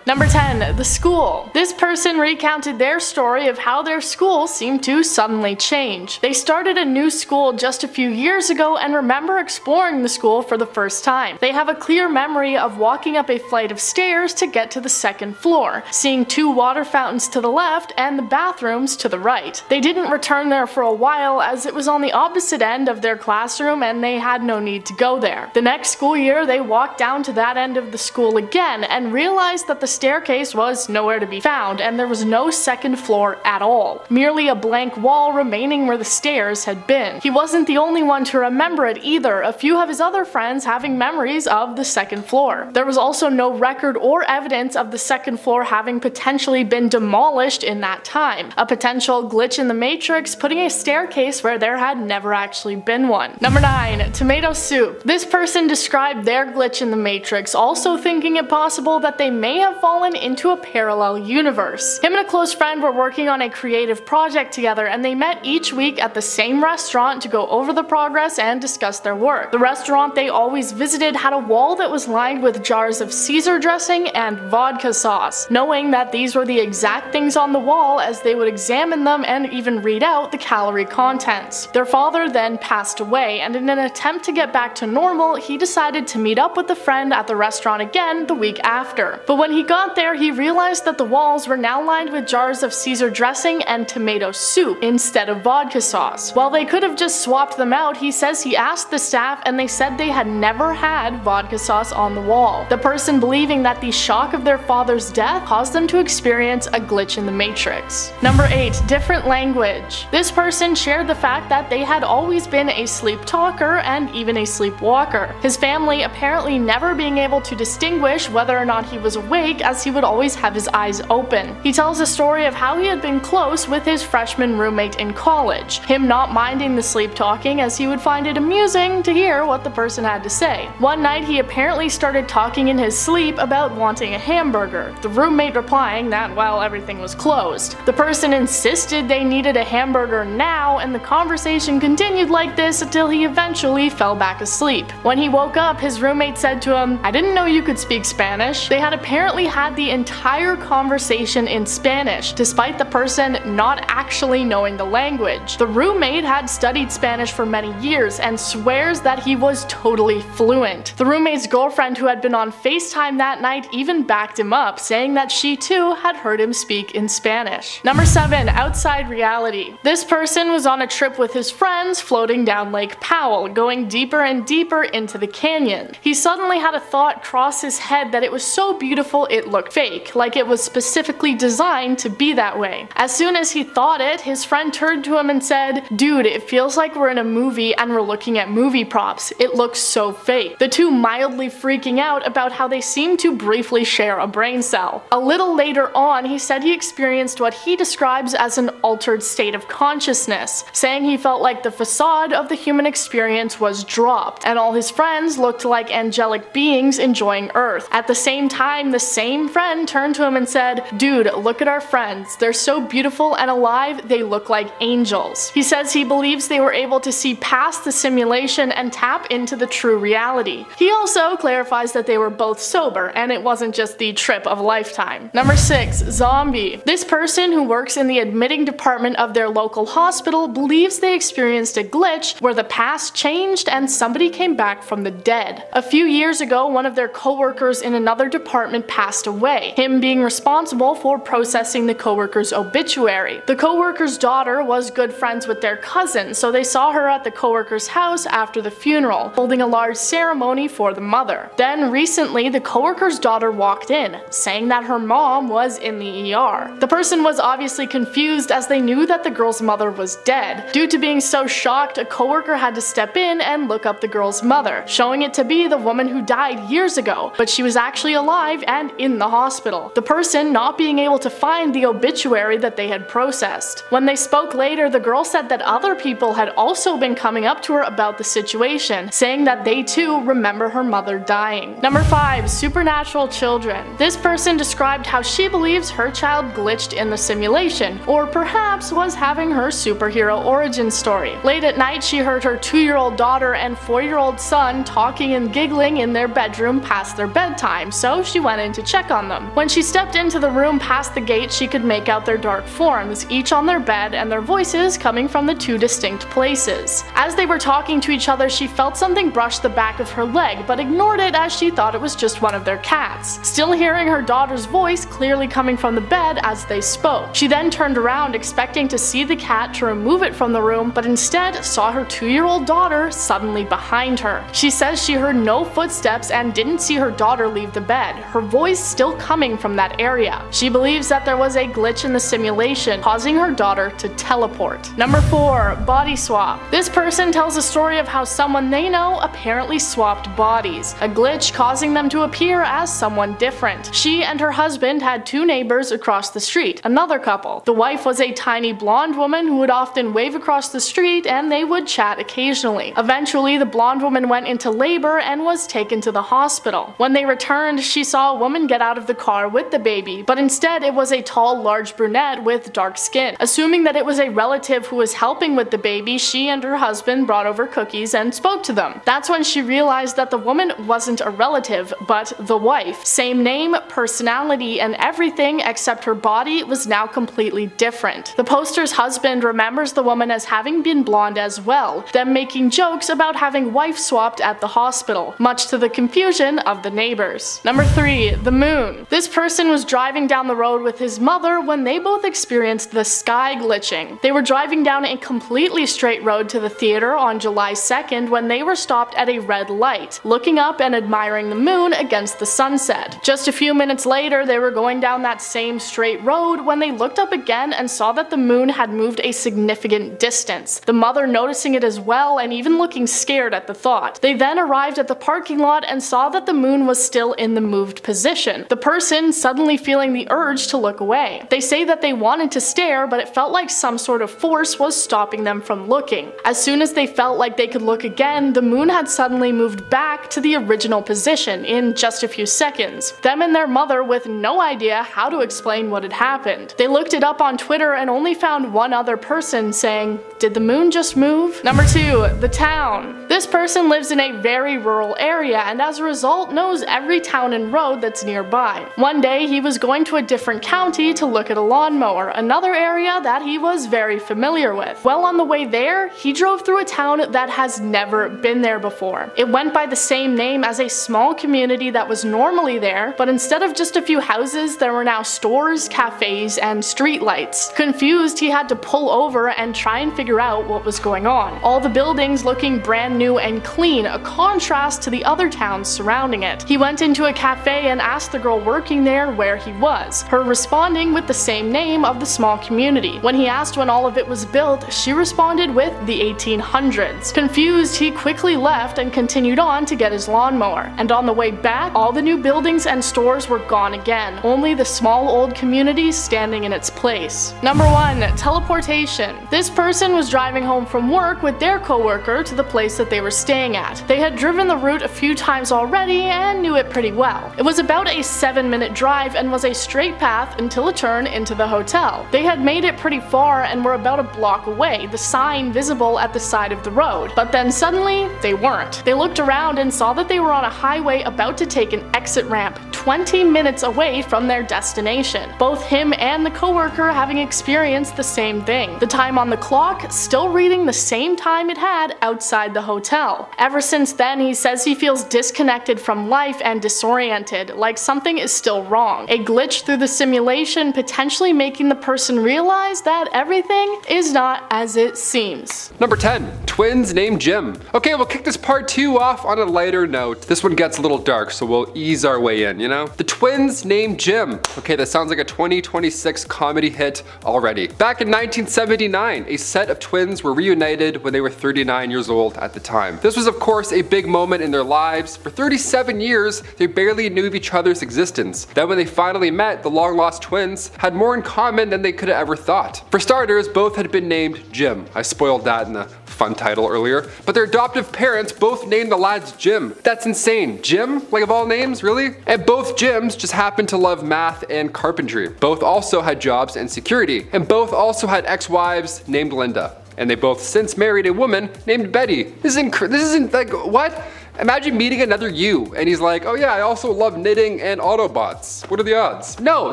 Number 10. The school. This person recounted their story of how their school seemed to suddenly change. They started a new school just a few years ago and remember exploring the school for the first time. They have a clear memory of walking up a flight of stairs to get to the second floor, seeing 2 water fountains to the left and the bathrooms to the right. They didn't return there for a while as it was on the opposite end of their classroom and they had no need to go there. The next school year they walked down to that end of the school again and realized that the staircase was nowhere to be found and there was no second floor at all, merely a blank wall remaining where the stairs had been. He wasn't the only one to remember it either, a few of his other friends having memories of the second floor. There was also no record or evidence of the second floor having potentially been demolished in that time, a potential glitch in the matrix putting a staircase where there had never actually been one. Number 9. Tomato soup. This person described their glitch in the matrix, also thinking it possible that they may have fallen into a parallel universe. Him and a close friend were working on a creative project together and they met each week at the same restaurant to go over the progress and discuss their work. The restaurant they always visited had a wall that was lined with jars of Caesar dressing and vodka sauce, knowing that these were the exact things on the wall as they would examine them and even read out the calorie contents. Their father then passed away, and in an attempt to get back to normal, he decided to meet up with a friend at the restaurant again the week after. But when he got there, he realized that the walls were now lined with jars of Caesar dressing and tomato soup instead of vodka sauce. While they could have just swapped them out, he says he asked the staff and they said they had never had vodka sauce on the wall. The person believing that the shock of their father's death caused them to experience a glitch in the matrix. Number 8. Different language. This person shared the fact that they had always been a sleep talker and even a sleepwalker, his family apparently never being able to distinguish whether or not he was awake as he would always have his eyes open. He tells a story of how he had been close with his freshman roommate in college, him not minding the sleep talking as he would find it amusing to hear what the person had to say. One night he apparently started talking in his sleep about wanting a hamburger, the roommate replying that while everything was closed. The person insisted they needed a hamburger now and the conversation continued like this until he eventually fell back asleep. When he woke up, his roommate said to him, "I didn't know you could speak Spanish." They had apparently had the entire conversation in Spanish, despite the person not actually knowing the language. The roommate had studied Spanish for many years and swears that he was totally fluent. The roommate's girlfriend, who had been on FaceTime that night, even backed him up, saying that she too had heard him speak in Spanish. Number 7. Outside reality. This person was on a trip with his friends floating down Lake Powell, going deeper and deeper into the canyon. He suddenly had a thought cross his head that it was so beautiful it looked fake, like it was specifically designed to be that way. As soon as he thought it, his friend turned to him and said, "Dude, it feels like we're in a movie and we're looking at movie props. It looks so fake." The two mildly freaking out about how they seem to briefly share a brain cell. A little later on, he said he experienced what he describes as an altered state of consciousness, saying he felt like the facade of the human experience was dropped, and all his friends looked like angelic beings enjoying Earth. At the same time, the same friend turned to him and said, "Dude, look at our friends. They're so beautiful and alive, they look like angels." He says he believes they were able to see past the simulation and tap into the true reality. He also clarifies that they were both sober, and it wasn't just the trip of a lifetime. Number 6. Zombie. This person, who works in the admitting department of their local hospital, believes they experienced a glitch where the past changed and somebody came back from the dead. A few years ago, one of their co-workers in another department passed away, him being responsible for processing the co-worker's obituary. The co-worker's daughter was good friends with their cousin, so they saw her at the co-worker's house after the funeral, holding a large ceremony for the mother. Then recently, the co-worker's daughter walked in, saying that her mom was in the ER. The person was obviously confused as they knew that the girl's mother was dead. Due to being so shocked, a co-worker had to step in and look up the girl's mother, showing it to be the woman who died years ago, but she was actually alive and in the hospital. The person not being able to find the obituary that they had processed. When they spoke later, the girl said that other people had also been coming up to her about the situation, saying that they too remember her mother dying. Number 5. Supernatural children. This person described how she believes her child glitched in the simulation, or perhaps was having her superhero origin story. Late at night, she heard her 2-year-old daughter and 4-year-old son talking and giggling in their bedroom past their bedtime, so she went in to check check on them. When she stepped into the room past the gate, she could make out their dark forms, each on their bed, and their voices coming from the two distinct places. As they were talking to each other, she felt something brush the back of her leg, but ignored it as she thought it was just one of their cats, still hearing her daughter's voice clearly coming from the bed as they spoke. She then turned around expecting to see the cat to remove it from the room, but instead saw her 2-year-old daughter suddenly behind her. She says she heard no footsteps and didn't see her daughter leave the bed, her voice still coming from that area. She believes that there was a glitch in the simulation, causing her daughter to teleport. Number 4. Body swap. This person tells a story of how someone they know apparently swapped bodies, a glitch causing them to appear as someone different. She and her husband had 2 neighbors across the street, another couple. The wife was a tiny blonde woman who would often wave across the street, and they would chat occasionally. Eventually, the blonde woman went into labor and was taken to the hospital. When they returned, she saw a woman get out of the car with the baby, but instead it was a tall, large brunette with dark skin. Assuming that it was a relative who was helping with the baby, she and her husband brought over cookies and spoke to them. That's when she realized that the woman wasn't a relative, but the wife. Same name, personality, and everything except her body was now completely different. The poster's husband remembers the woman as having been blonde as well, them making jokes about having wife swapped at the hospital, much to the confusion of the neighbors. Number 3. The moon. This person was driving down the road with his mother when they both experienced the sky glitching. They were driving down a completely straight road to the theater on July 2nd when they were stopped at a red light, looking up and admiring the moon against the sunset. Just a few minutes later, they were going down that same straight road when they looked up again and saw that the moon had moved a significant distance, the mother noticing it as well and even looking scared at the thought. They then arrived at the parking lot and saw that the moon was still in the moved position, the person suddenly feeling the urge to look away. They say that they wanted to stare, but it felt like some sort of force was stopping them from looking. As soon as they felt like they could look again, the moon had suddenly moved back to the original position in just a few seconds. Them and their mother with no idea how to explain what had happened. They looked it up on Twitter and only found one other person saying, "Did the moon just move?" Number 2. The town. This person lives in a very rural area and as a result knows every town and road that's nearby. One day he was going to a different county to look at a lawnmower, another area that he was very familiar with. Well, on the way there, he drove through a town that has never been there before. It went by the same name as a small community that was normally there, but instead of just a few houses, there were now stores, cafes, and streetlights. Confused, he had to pull over and try and figure out what was going on. All the buildings looking brand new and clean, a contrast to the other towns surrounding it. He went into a cafe and asked the girl working there where he was, her responding with the same name of the small community. When he asked when all of it was built, she responded with the 1800s. Confused, he quickly left and continued on to get his lawnmower. And on the way back, all the new buildings and stores were gone again, only the small old community standing in its place. Number 1. Teleportation. This person was driving home from work with their coworker to the place that they were staying at. They had driven the route a few times already and knew it pretty well. It was about a 7-minute drive and was a straight path until a turn into the hotel. They had made it pretty far and were about a block away, the sign visible at the side of the road. But then suddenly, they weren't. They looked around and saw that they were on a highway about to take an exit ramp 20 minutes away from their destination. Both him and the coworker having experienced the same thing. The time on the clock still reading the same time it had outside the hotel. Ever since then, he says he feels disconnected from life and disoriented, like something is still wrong. A glitch through the simulation potentially making the person realize that everything is not as it seems. Number 10. Twins named Jim. Okay, we'll kick this part 2 off on a lighter note. This one gets a little dark, so we'll ease our way in, you know? The twins named Jim. Okay, that sounds like a 2026 comedy hit already. Back in 1979, a set of twins were reunited when they were 39 years old at the time. This was of course a big moment in their lives. For 37 years, they barely knew of each other's existence. Then when they finally met, the long-lost twins had more in common than they could have ever thought. For starters, both had been named Jim. I spoiled that in the fun title earlier. But their adoptive parents both named the lads Jim. That's insane. Jim? Like of all names, really? And both Jims just happened to love math and carpentry. Both also had jobs and security. And both also had ex-wives named Linda. And they both since married a woman named Betty. This isn't like, what? Imagine meeting another you, and he's like, oh yeah, I also love knitting and Autobots. What are the odds? No,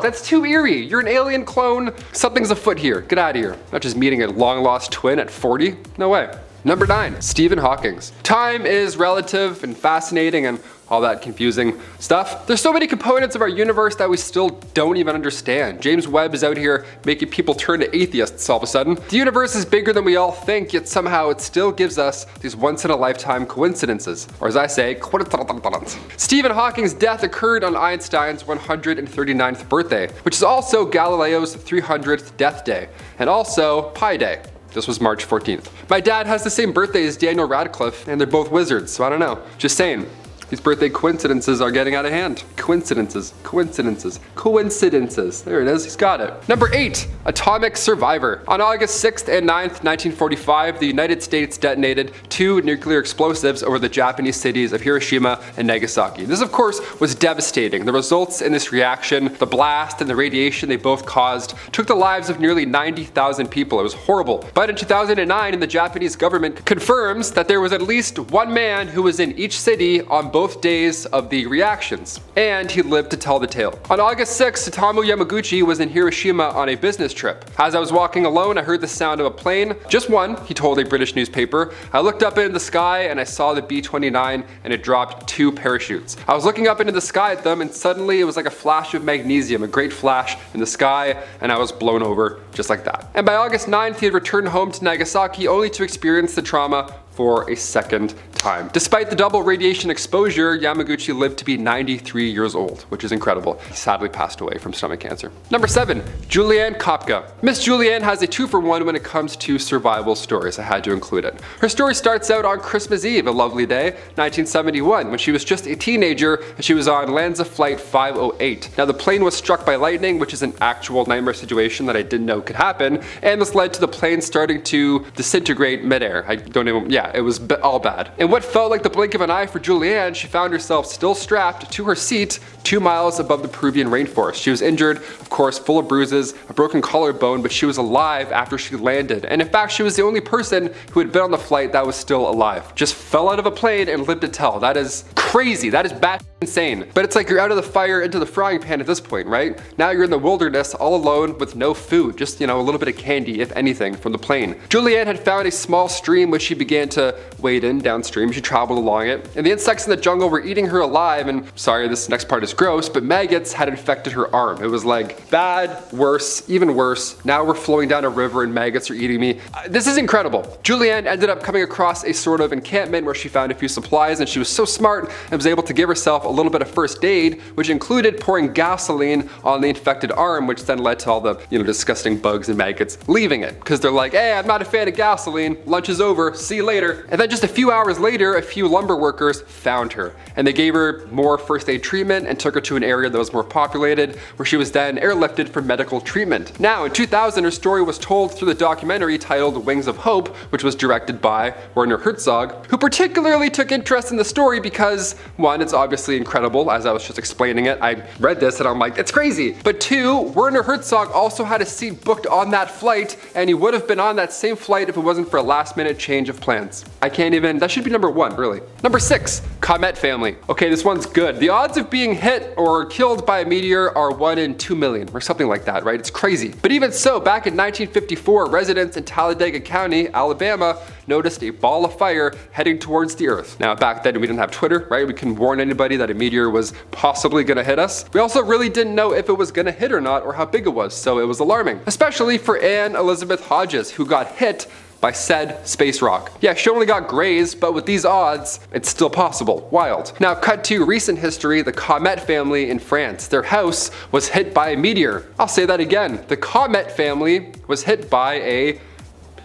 that's too eerie. You're an alien clone. Something's afoot here. Get out of here. Not just meeting a long-lost twin at 40. No way. Number 9, Stephen Hawking's. Time is relative and fascinating and all that confusing stuff. There's so many components of our universe that we still don't even understand. James Webb is out here making people turn to atheists all of a sudden. The universe is bigger than we all think, yet somehow it still gives us these once-in-a-lifetime coincidences. Or as I say, coincidence. Stephen Hawking's death occurred on Einstein's 139th birthday, which is also Galileo's 300th death day, and also Pi Day. This was March 14th. My dad has the same birthday as Daniel Radcliffe, and they're both wizards, so I don't know. Just saying. These birthday coincidences are getting out of hand. Coincidences. There it is, he's got it. Number 8, atomic survivor. On August 6th and 9th, 1945, the United States detonated 2 nuclear explosives over the Japanese cities of Hiroshima and Nagasaki. This, of course, was devastating. The results in this reaction, the blast and the radiation they both caused, took the lives of nearly 90,000 people. It was horrible. But in 2009, the Japanese government confirms that there was at least one man who was in each city on both days of the reactions, and he lived to tell the tale. On August 6th, Satomu Yamaguchi was in Hiroshima on a business trip. As I was walking alone, I heard the sound of a plane. Just one, he told a British newspaper. I looked up into the sky and I saw the B-29 and it dropped 2 parachutes. I was looking up into the sky at them and suddenly it was like a flash of magnesium, a great flash in the sky, and I was blown over just like that. And by August 9th, he had returned home to Nagasaki only to experience the trauma for a second time. Despite the double radiation exposure, Yamaguchi lived to be 93 years old, which is incredible. He sadly passed away from stomach cancer. Number 7, Julianne Kopka. Miss Julianne has a 2-for-1 when it comes to survival stories. I had to include it. Her story starts out on Christmas Eve, a lovely day, 1971, when she was just a teenager and she was on Lanza Flight 508. Now the plane was struck by lightning, which is an actual nightmare situation that I didn't know could happen, and this led to the plane starting to disintegrate midair. It was all bad. In what felt like the blink of an eye for Julianne, she found herself still strapped to her seat 2 miles above the Peruvian rainforest. She was injured, of course, full of bruises, a broken collarbone, but she was alive after she landed. And in fact, she was the only person who had been on the flight that was still alive. Just fell out of a plane and lived to tell. That is crazy. That is bad insane. But it's like you're out of the fire into the frying pan at this point, right? Now you're in the wilderness all alone with no food, just, a little bit of candy, if anything, from the plane. Julianne had found a small stream which she began to wade in downstream. She traveled along it, and the insects in the jungle were eating her alive, and sorry, this next part is gross, but maggots had infected her arm. It was like bad, worse, even worse. Now we're flowing down a river and maggots are eating me. This is incredible. Julianne ended up coming across a sort of encampment where she found a few supplies, and she was so smart and was able to give herself a little bit of first aid, which included pouring gasoline on the infected arm, which then led to all the, disgusting bugs and maggots leaving it. Because they're like, hey, I'm not a fan of gasoline. Lunch is over. See you later. And then just a few hours later, a few lumber workers found her, and they gave her more first aid treatment and took her to an area that was more populated, where she was then airlifted for medical treatment. Now, in 2000, her story was told through the documentary titled Wings of Hope, which was directed by Werner Herzog, who particularly took interest in the story because, one, it's obviously incredible. As I was just explaining it, I read this and I'm like, it's crazy. But 2, Werner Herzog also had a seat booked on that flight, and he would have been on that same flight if it wasn't for a last-minute change of plans. I can't even, that should be number 1, really. Number 6, Comet family. Okay, this one's good. The odds of being hit or killed by a meteor are 1 in 2 million, or something like that, right? It's crazy. But even so, back in 1954, residents in Talladega County, Alabama, noticed a ball of fire heading towards the Earth. Now, back then we didn't have Twitter, right? We couldn't warn anybody that a meteor was possibly gonna hit us. We also really didn't know if it was gonna hit or not, or how big it was, so it was alarming. Especially for Anne Elizabeth Hodges, who got hit by said space rock. Yeah, she only got grazed, but with these odds, it's still possible. Wild. Now, cut to recent history, the Comet family in France. Their house was hit by a meteor. I'll say that again. The Comet family was hit by a...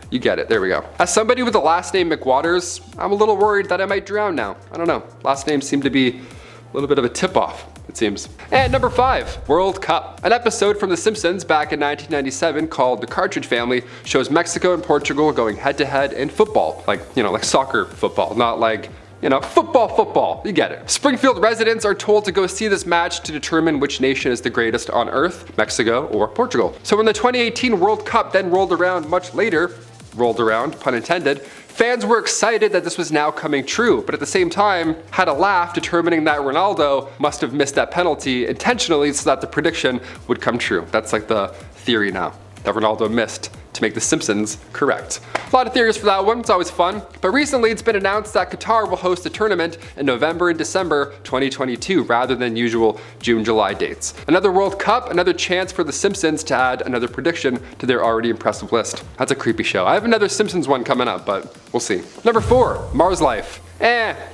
You get it, there we go. As somebody with the last name McWaters, I'm a little worried that I might drown now. I don't know. Last names seem to be a little bit of a tip-off, it seems. And number 5, World Cup. An episode from The Simpsons back in 1997 called The Cartridge Family shows Mexico and Portugal going head-to-head in football. Like soccer football, not like, football. You get it. Springfield residents are told to go see this match to determine which nation is the greatest on Earth, Mexico or Portugal. So when the 2018 World Cup then rolled around much later, pun intended, Fans were excited that this was now coming true, but at the same time, had a laugh determining that Ronaldo must have missed that penalty intentionally so that the prediction would come true. That's like the theory now, that Ronaldo missed to make the Simpsons correct. A lot of theories for that one, it's always fun. But recently it's been announced that Qatar will host the tournament in November and December 2022 rather than usual June-July dates. Another World Cup, another chance for the Simpsons to add another prediction to their already impressive list. That's a creepy show. I have another Simpsons one coming up, but we'll see. Number 4, Mars life.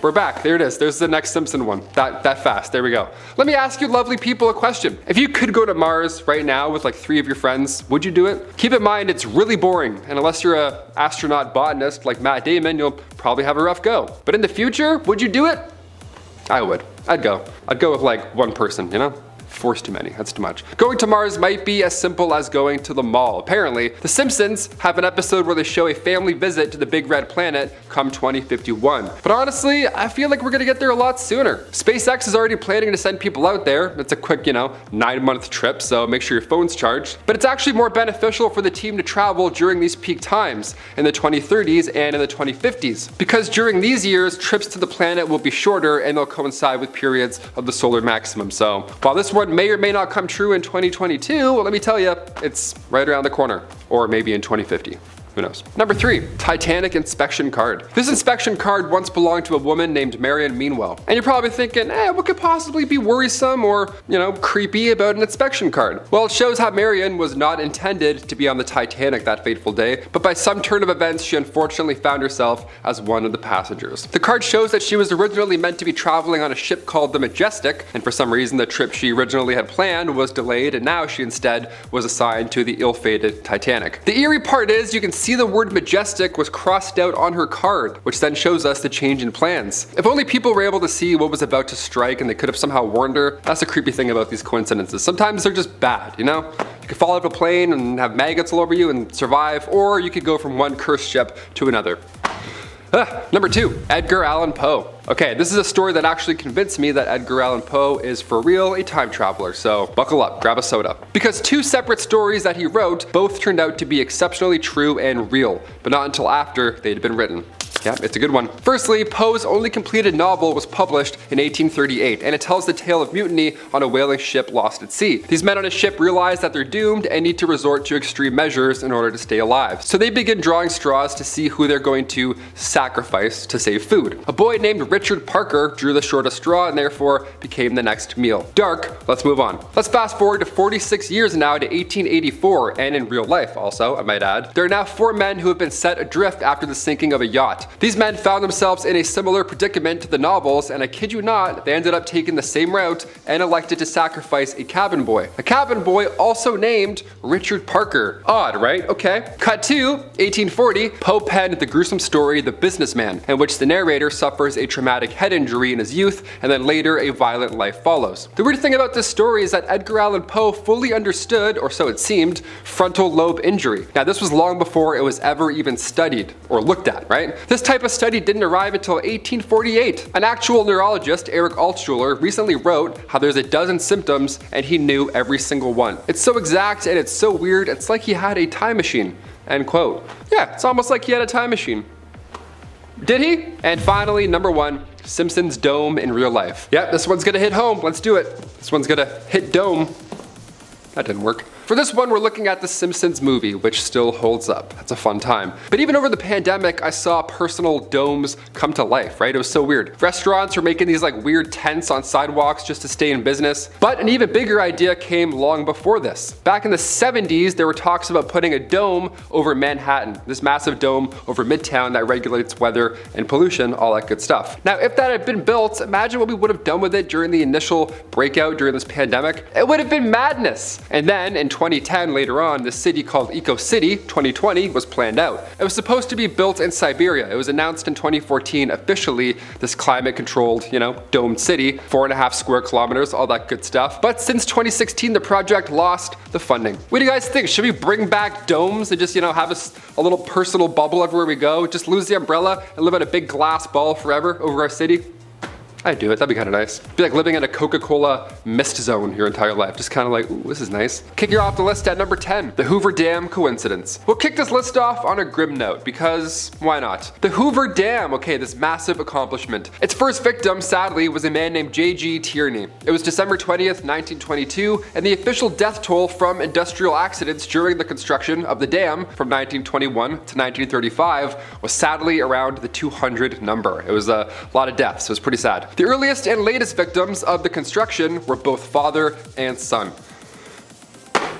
We're back. There it is. There's the next Simpson one. That fast. There we go. Let me ask you lovely people a question. If you could go to Mars right now with like 3 of your friends, would you do it? Keep in mind it's really boring, and unless you're an astronaut botanist like Matt Damon, you'll probably have a rough go. But in the future, would you do it? I would. I'd go. I'd go with like 1 person, you know? Forced too many, that's too much. Going to Mars might be as simple as going to the mall. Apparently, The Simpsons have an episode where they show a family visit to the big red planet come 2051. But honestly, I feel like we're gonna get there a lot sooner. SpaceX is already planning to send people out there. It's a quick, 9-month trip, so make sure your phone's charged. But it's actually more beneficial for the team to travel during these peak times in the 2030s and in the 2050s. Because during these years, trips to the planet will be shorter and they'll coincide with periods of the solar maximum. So while this one may or may not come true in 2022, well, let me tell you, it's right around the corner. Or maybe in 2050. Who knows? Number 3, Titanic inspection card. This inspection card once belonged to a woman named Marion Meanwell. And you're probably thinking, what could possibly be worrisome or, creepy about an inspection card? Well, it shows how Marion was not intended to be on the Titanic that fateful day, but by some turn of events, she unfortunately found herself as one of the passengers. The card shows that she was originally meant to be traveling on a ship called the Majestic, and for some reason the trip she originally had planned was delayed, and now she instead was assigned to the ill-fated Titanic. The eerie part is you can see the word Majestic was crossed out on her card, which then shows us the change in plans. If only people were able to see what was about to strike and they could have somehow warned her. That's the creepy thing about these coincidences. Sometimes they're just bad, You could fall out of a plane and have maggots all over you and survive, or you could go from one cursed ship to another. Number 2, Edgar Allan Poe. Okay, this is a story that actually convinced me that Edgar Allan Poe is for real a time traveler, so buckle up, grab a soda. Because 2 separate stories that he wrote both turned out to be exceptionally true and real, but not until after they'd been written. Yeah, it's a good one. Firstly, Poe's only completed novel was published in 1838, and it tells the tale of mutiny on a whaling ship lost at sea. These men on a ship realize that they're doomed and need to resort to extreme measures in order to stay alive. So they begin drawing straws to see who they're going to sacrifice to save food. A boy named Richard Parker drew the shortest straw and therefore became the next meal. Dark, let's move on. Let's fast forward to 46 years now to 1884, and in real life also, I might add. There are now 4 men who have been set adrift after the sinking of a yacht. These men found themselves in a similar predicament to the novels, and I kid you not, they ended up taking the same route and elected to sacrifice a cabin boy. A cabin boy also named Richard Parker. Odd, right? Okay. Cut to 1840, Poe penned the gruesome story The Businessman, in which the narrator suffers a traumatic head injury in his youth, and then later a violent life follows. The weird thing about this story is that Edgar Allan Poe fully understood, or so it seemed, frontal lobe injury. Now this was long before it was ever even studied or looked at, right? This type of study didn't arrive until 1848. An actual neurologist, Eric Altschuler, recently wrote how there's a dozen symptoms and he knew every single one. It's so exact and it's so weird, it's like he had a time machine. End quote. Yeah, it's almost like he had a time machine. Did he? And finally, number 1, Simpsons dome in real life. Yep, this one's gonna hit home. Let's do it. This one's gonna hit dome. That didn't work. For this one, we're looking at the Simpsons movie, which still holds up. That's a fun time. But even over the pandemic, I saw personal domes come to life, right? It was so weird. Restaurants were making these like weird tents on sidewalks just to stay in business. But an even bigger idea came long before this. Back in the 70s, there were talks about putting a dome over Manhattan, this massive dome over Midtown that regulates weather and pollution, all that good stuff. Now, if that had been built, imagine what we would have done with it during the initial breakout during this pandemic. It would have been madness. And then in 2010, later on, the city called Eco City 2020 was planned out. It was supposed to be built in Siberia. It was announced in 2014 officially, this climate controlled, domed city, 4.5 square kilometers, all that good stuff. But since 2016, the project lost the funding. What do you guys think? Should we bring back domes and just, have a little personal bubble everywhere we go? Just lose the umbrella and live in a big glass ball forever over our city? I'd do it. That'd be kind of nice. Be like living in a Coca-Cola mist zone your entire life. Just kind of like, ooh, this is nice. Kicking off the list at number 10, the Hoover Dam coincidence. We'll kick this list off on a grim note because why not? The Hoover Dam, okay, this massive accomplishment. Its first victim, sadly, was a man named J.G. Tierney. It was December 20th, 1922, and the official death toll from industrial accidents during the construction of the dam from 1921 to 1935 was sadly around the 200 number. It was a lot of deaths. It was pretty sad. The earliest and latest victims of the construction were both father and son.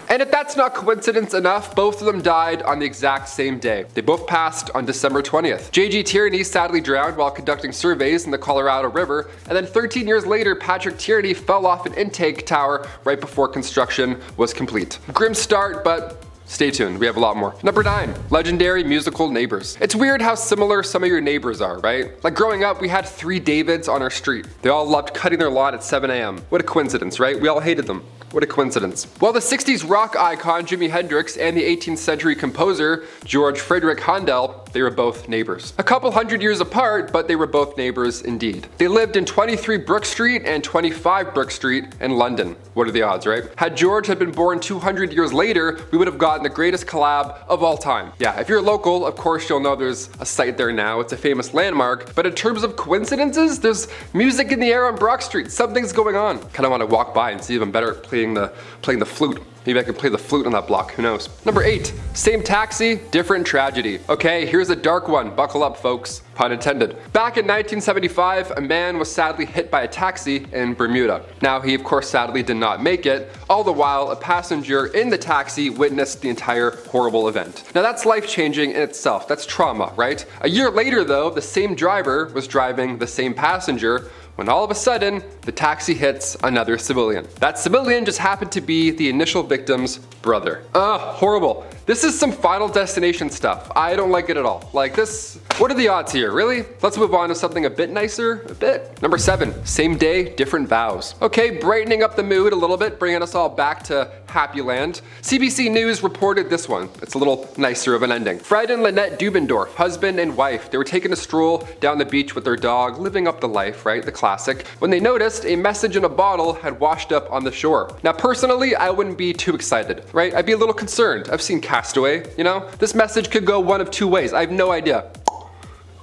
And if that's not coincidence enough, both of them died on the exact same day. They both passed on December 20th. J.G. Tierney sadly drowned while conducting surveys in the Colorado River, and then 13 years later, Patrick Tierney fell off an intake tower right before construction was complete. Grim start, but stay tuned, we have a lot more. Number 9, legendary musical neighbors. It's weird how similar some of your neighbors are, right? Like growing up, we had 3 Davids on our street. They all loved cutting their lawn at 7 a.m. What a coincidence, right? We all hated them. What a coincidence. Well, the 60s rock icon Jimi Hendrix and the 18th century composer George Friedrich Handel, they were both neighbors. A couple hundred years apart, but they were both neighbors indeed. They lived in 23 Brook Street and 25 Brook Street in London. What are the odds, right? Had George had been born 200 years later, we would have gotten the greatest collab of all time. Yeah, if you're local, of course you'll know there's a site there now. It's a famous landmark, but in terms of coincidences, there's music in the air on Brook Street. Something's going on. Kind of want to walk by and see if I'm better at playing the flute. Maybe I could play the flute on that block, who knows. Number 8, same taxi, different tragedy. Okay, here's a dark one, buckle up folks, pun intended. Back in 1975, a man was sadly hit by a taxi in Bermuda. Now he of course sadly did not make it, all the while a passenger in the taxi witnessed the entire horrible event. Now that's life-changing in itself, that's trauma, right? A year later though, the same driver was driving the same passenger when all of a sudden, the taxi hits another civilian. That civilian just happened to be the initial victim's brother. Ugh, horrible. This is some Final Destination stuff. I don't like it at all. Like this, what are the odds here, really? Let's move on to something a bit nicer, a bit. Number 7, same day, different vows. Okay, brightening up the mood a little bit, bringing us all back to happy land. CBC News reported this one. It's a little nicer of an ending. Fred and Lynette Dubendorf, husband and wife, they were taking a stroll down the beach with their dog, living up the life, right? The classic, when they noticed a message in a bottle had washed up on the shore. Now personally, I wouldn't be too excited, right? I'd be a little concerned. I've seen Castaway, you know? This message could go one of 2 ways. I have no idea.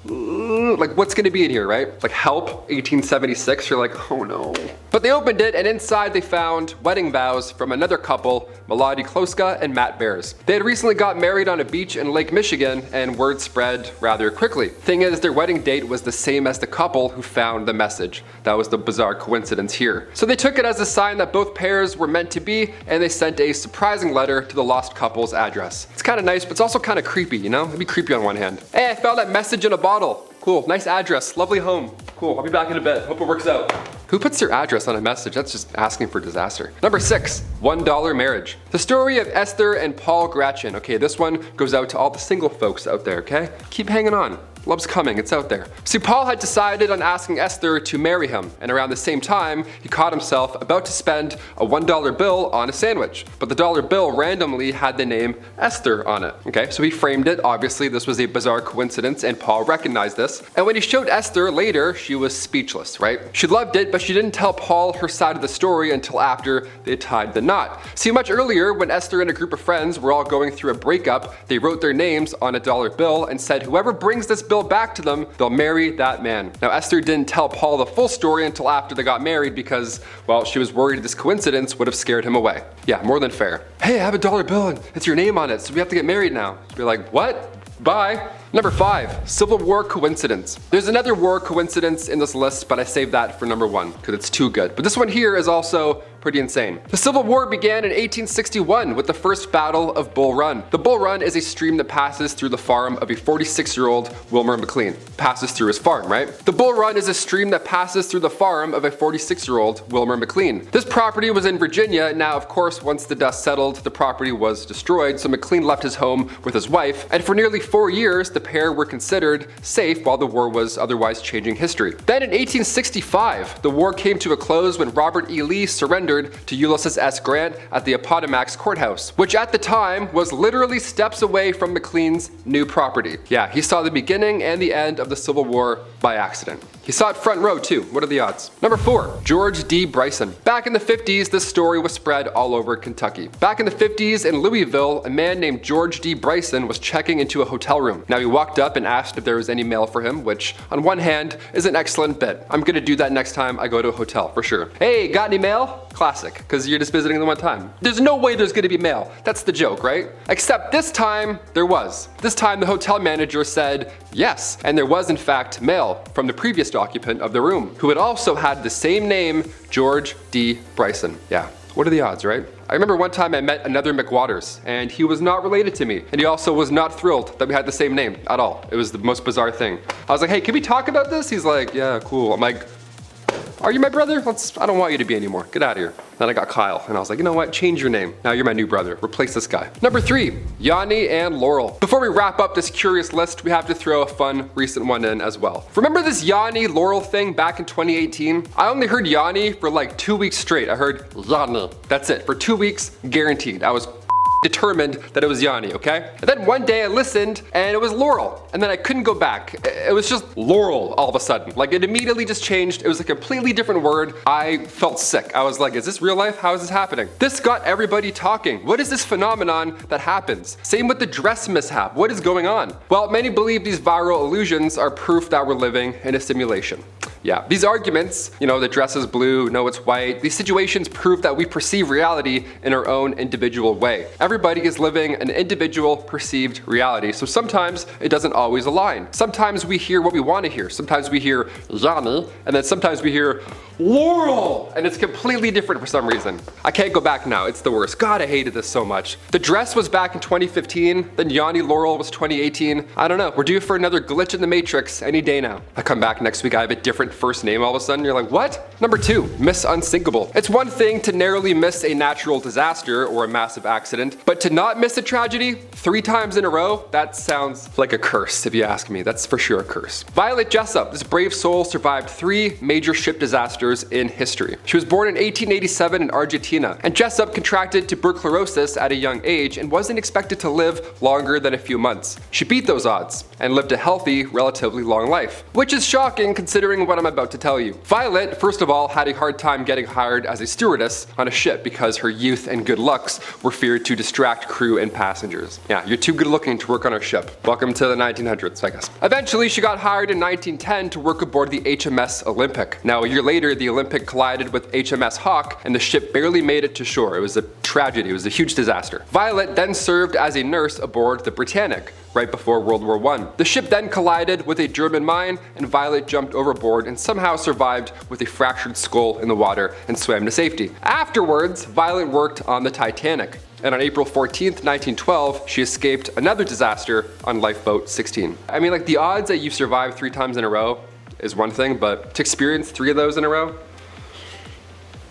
Like what's gonna be in here, right? Like help, 1876, you're like, oh no. But they opened it and inside they found wedding vows from another couple, Melody Kloska and Matt Bears. They had recently got married on a beach in Lake Michigan and word spread rather quickly. Thing is, their wedding date was the same as the couple who found the message. That was the bizarre coincidence here. So they took it as a sign that both pairs were meant to be and they sent a surprising letter to the lost couple's address. It's kind of nice, but it's also kind of creepy, you know? It'd be creepy on one hand. Hey, I found that message in a bottle. Cool, nice address, lovely home. Cool, I'll be back in a bit. Hope it works out. Who puts their address on a message? That's just asking for disaster. Number 6, $1 marriage. The story of Esther and Paul Gratchen. Okay, this one goes out to all the single folks out there, okay? Keep hanging on. Love's coming, it's out there. See, Paul had decided on asking Esther to marry him, and around the same time, he caught himself about to spend a $1 bill on a sandwich. But the dollar bill randomly had the name Esther on it. Okay, so he framed it. Obviously, this was a bizarre coincidence, and Paul recognized this. And when he showed Esther later, she was speechless, right? She loved it, but she didn't tell Paul her side of the story until after they tied the knot. See, much earlier, when Esther and a group of friends were all going through a breakup, they wrote their names on a dollar bill and said, whoever brings this bill back to them, they'll marry that man. Now Esther didn't tell Paul the full story until after they got married because, well, she was worried this coincidence would have scared him away. Yeah, more than fair. Hey, I have a dollar bill and it's your name on it, so we have to get married now. You're like, what? Bye. Number 5, Civil War coincidence. There's another war coincidence in this list, but I saved that for number 1 because it's too good. But this one here is also pretty insane. The Civil War began in 1861 with the first Battle of Bull Run. The Bull Run is a stream that passes through the farm of a 46-year-old Wilmer McLean. Passes through his farm, right? The Bull Run is a stream that passes through the farm of a 46-year-old Wilmer McLean. This property was in Virginia. Now, of course, once the dust settled, the property was destroyed, so McLean left his home with his wife, and for nearly 4 years, the pair were considered safe while the war was otherwise changing history. Then in 1865, the war came to a close when Robert E. Lee surrendered to Ulysses S. Grant at the Appomattox Courthouse, which at the time was literally steps away from McLean's new property. Yeah, he saw the beginning and the end of the Civil War by accident. He saw it front row too. What are the odds? Number 4, George D. Bryson. Back in the 50s, this story was spread all over Kentucky. Back in the 50s in Louisville, a man named George D. Bryson was checking into a hotel room. Now he walked up and asked if there was any mail for him, which on one hand is an excellent bit. I'm gonna do that next time I go to a hotel for sure. Hey, got any mail? Classic, because you're just visiting the one time. There's no way there's gonna be mail. That's the joke, right? Except this time, there was. This time the hotel manager said yes, and there was in fact mail from the previous occupant of the room, who had also had the same name, George D. Bryson. Yeah, what are the odds, right? I remember one time I met another McWaters, and he was not related to me, and he also was not thrilled that we had the same name at all. It was the most bizarre thing. I was like, hey, can we talk about this? He's like, yeah, cool. I'm like, are you my brother? I don't want you to be anymore. Get out of here. Then I got Kyle, and I was like, you know what? Change your name. Now you're my new brother. Replace this guy. Number 3, Yanny and Laurel. Before we wrap up this curious list, we have to throw a fun recent one in as well. Remember this Yanny Laurel thing back in 2018? I only heard Yanny for like 2 weeks straight. I heard Yanny. That's it. For 2 weeks, guaranteed. I was determined that it was Yanny, okay? And then one day I listened and it was Laurel, and then I couldn't go back. It was just Laurel all of a sudden. Like it immediately just changed. It was a completely different word. I felt sick. I was like, is this real life? How is this happening? This got everybody talking. What is this phenomenon that happens? Same with the dress mishap. What is going on? Well, many believe these viral illusions are proof that we're living in a simulation. Yeah, these arguments, the dress is blue, no it's white, these situations prove that we perceive reality in our own individual way. Everybody is living an individual perceived reality, so sometimes it doesn't always align. Sometimes we hear what we want to hear. Sometimes we hear Yanny, and then sometimes we hear Laurel, and it's completely different for some reason. I can't go back now, it's the worst. God, I hated this so much. The dress was back in 2015, then Yanny Laurel was 2018. I don't know, we're due for another glitch in the matrix any day now. I come back next week, I have a different first name all of a sudden, you're like, what? Number 2, Miss Unsinkable. It's one thing to narrowly miss a natural disaster or a massive accident, but to not miss a tragedy 3 times in a row, that sounds like a curse if you ask me. That's for sure a curse. Violet Jessup, this brave soul survived 3 major ship disasters in history. She was born in 1887 in Argentina, and Jessup contracted tuberculosis at a young age and wasn't expected to live longer than a few months. She beat those odds and lived a healthy, relatively long life, which is shocking considering what I'm about to tell you. Violet, first of all, had a hard time getting hired as a stewardess on a ship because her youth and good looks were feared to distract crew and passengers. Yeah, you're too good looking to work on our ship. Welcome to the 1900s, I guess. Eventually, she got hired in 1910 to work aboard the HMS Olympic. Now, a year later, the Olympic collided with HMS Hawk, and the ship barely made it to shore. It was a tragedy. It was a huge disaster. Violet then served as a nurse aboard the Britannic right before World War I. The ship then collided with a German mine, and Violet jumped overboard and somehow survived with a fractured skull in the water and swam to safety. Afterwards, Violet worked on the Titanic, and on April 14th, 1912, she escaped another disaster on lifeboat 16. I mean, like, the odds that you survive 3 times in a row is one thing, but to experience 3 of those in a row?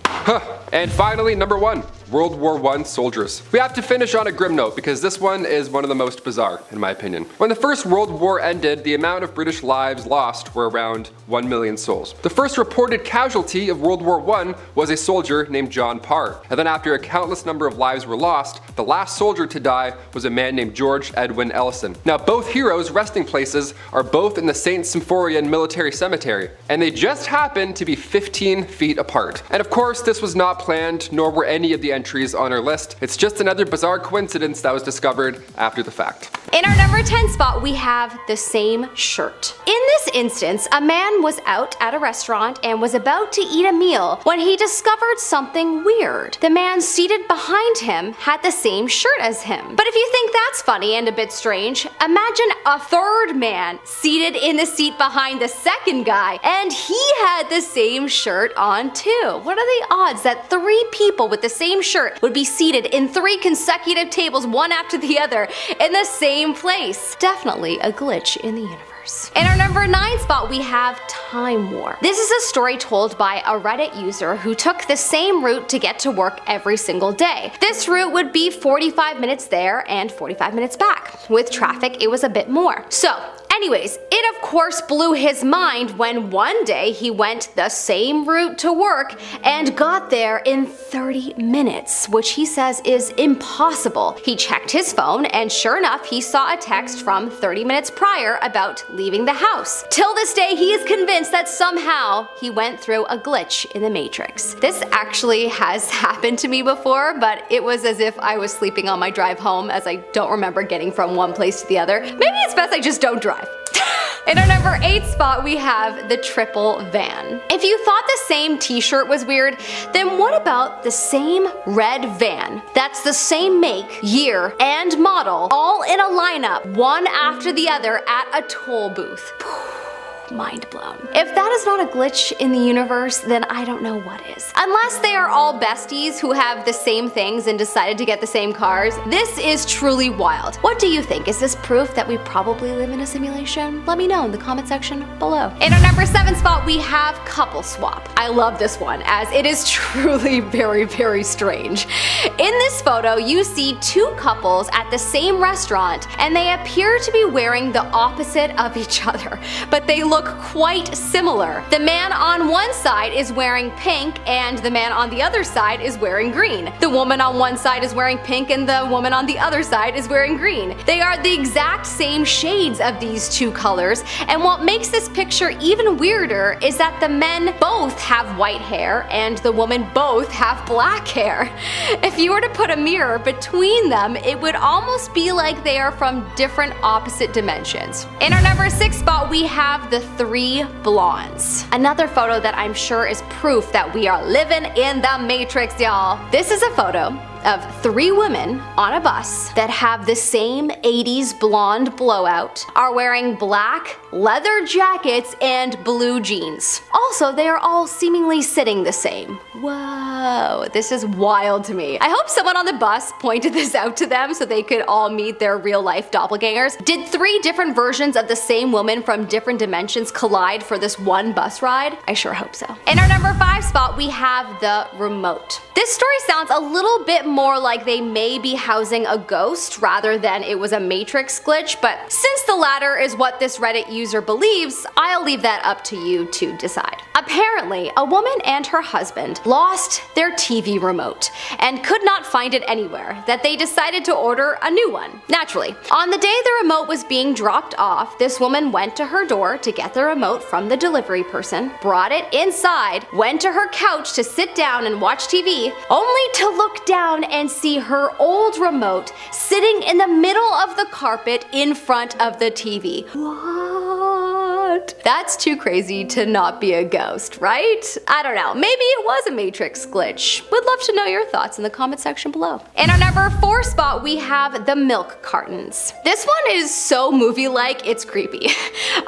Huh. And finally, number 1, World War I soldiers. We have to finish on a grim note because this one is one of the most bizarre, in my opinion. When the First World War ended, the amount of British lives lost were around 1 million souls. The first reported casualty of World War I was a soldier named John Parr. And then after a countless number of lives were lost, the last soldier to die was a man named George Edwin Ellison. Now, both heroes' resting places are both in the St. Symphorian Military Cemetery, and they just happen to be 15 feet apart. And of course, this was not planned, nor were any of the entries on our list. It's just another bizarre coincidence that was discovered after the fact. In our number 10 spot, we have the same shirt. In this instance, a man was out at a restaurant and was about to eat a meal when he discovered something weird. The man seated behind him had the same shirt as him. But if you think that's funny and a bit strange, imagine a third man seated in the seat behind the second guy, and he had the same shirt on too. What are the odds that 3 people with the same shirt would be seated in 3 consecutive tables, one after the other, in the same place? Definitely a glitch in the universe. In our number 9 spot, we have Time War. This is a story told by a Reddit user who took the same route to get to work every single day. This route would be 45 minutes there and 45 minutes back. With traffic, it was a bit more. So, Anyways, it of course blew his mind when one day he went the same route to work and got there in 30 minutes, which he says is impossible. He checked his phone and sure enough he saw a text from 30 minutes prior about leaving the house. Till this day he is convinced that somehow he went through a glitch in the Matrix. This actually has happened to me before, but it was as if I was sleeping on my drive home, as I don't remember getting from one place to the other. Maybe it's best I just don't drive. In our number 8 spot, we have the triple van. If you thought the same t-shirt was weird, then what about the same red van that's the same make, year, and model, all in a lineup, one after the other at a toll booth? Mind blown. If that is not a glitch in the universe, then I don't know what is. Unless they are all besties who have the same things and decided to get the same cars, this is truly wild. What do you think? Is this proof that we probably live in a simulation? Let me know in the comment section below. In our number 7 spot, we have couple swap. I love this one as it is truly very, very strange. In this photo, you see 2 couples at the same restaurant and they appear to be wearing the opposite of each other, but they look quite similar. The man on one side is wearing pink and the man on the other side is wearing green. The woman on one side is wearing pink and the woman on the other side is wearing green. They are the exact same shades of these 2 colors, and what makes this picture even weirder is that the men both have white hair and the women both have black hair. If you were to put a mirror between them, it would almost be like they are from different opposite dimensions. In our number 6 spot, we have the 3 blondes. Another photo that I'm sure is proof that we are living in the Matrix, y'all. This is a photo of 3 women on a bus that have the same 80s blonde blowout, are wearing black leather jackets and blue jeans. Also, they are all seemingly sitting the same. Whoa, this is wild to me. I hope someone on the bus pointed this out to them so they could all meet their real life doppelgangers. Did 3 different versions of the same woman from different dimensions collide for this one bus ride? I sure hope so. In our number 5 spot, we have the remote. This story sounds a little bit more like they may be housing a ghost rather than it was a Matrix glitch, but since the latter is what this Reddit user believes, I'll leave that up to you to decide. Apparently, a woman and her husband lost their TV remote and could not find it anywhere, that they decided to order a new one. Naturally, on the day the remote was being dropped off, this woman went to her door to get the remote from the delivery person, brought it inside, went to her couch to sit down and watch TV, only to look down and see her old remote sitting in the middle of the carpet in front of the TV. What? That's too crazy to not be a ghost, right? I don't know, maybe it was a Matrix glitch. Would love to know your thoughts in the comment section below. In our number 4 spot, we have the milk cartons. This one is so movie-like, it's creepy.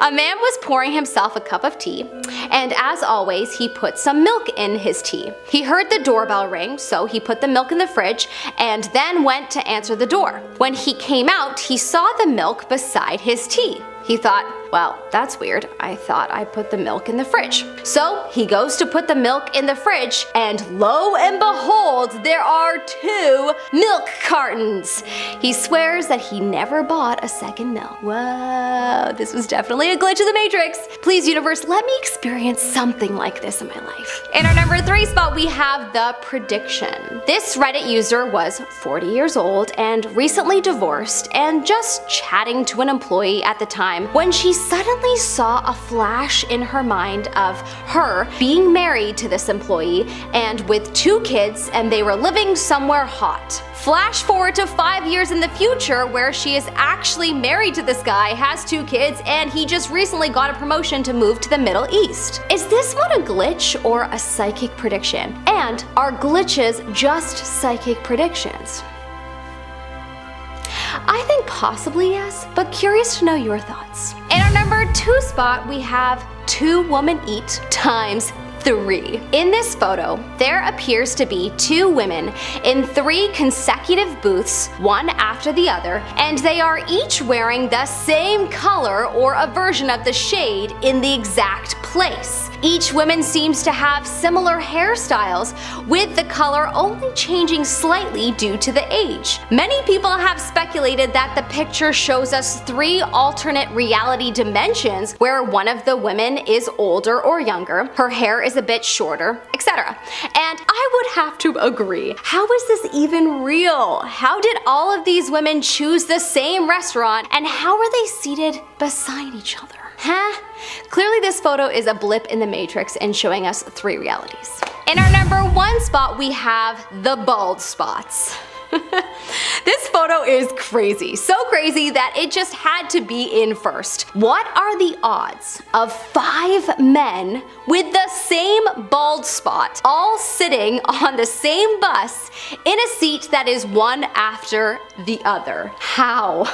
A man was pouring himself a cup of tea, and as always, he put some milk in his tea. He heard the doorbell ring, so he put the milk in the fridge and then went to answer the door. When he came out, he saw the milk beside his tea. He thought, well, that's weird. I thought I put the milk in the fridge. So he goes to put the milk in the fridge, and lo and behold, there are 2 milk cartons. He swears that he never bought a second milk. Whoa, this was definitely a glitch of the Matrix. Please, universe, let me experience something like this in my life. In our number 3 spot, we have the prediction. This Reddit user was 40 years old and recently divorced and just chatting to an employee at the time when she suddenly saw a flash in her mind of her being married to this employee and with 2 kids, and they were living somewhere hot. Flash forward to 5 years in the future where she is actually married to this guy, has 2 kids, and he just recently got a promotion to move to the Middle East. Is this one a glitch or a psychic prediction? And are glitches just psychic predictions? I think possibly yes, but curious to know your thoughts. In our number 2 spot, we have 2 women eat times 3. In this photo, there appears to be 2 women in 3 consecutive booths, one after the other, and they are each wearing the same color or a version of the shade in the exact place. Each woman seems to have similar hairstyles, with the color only changing slightly due to the age. Many people have speculated that the picture shows us 3 alternate reality dimensions where one of the women is older or younger, her hair is a bit shorter, etc. And I would have to agree. How is this even real? How did all of these women choose the same restaurant, and how are they seated beside each other? Huh? Clearly this photo is a blip in the matrix and showing us 3 realities. In our number 1 spot we have the bald spots. This photo is crazy, so crazy that it just had to be in first. What are the odds of 5 men with the same bald spot all sitting on the same bus in a seat that is one after the other? How?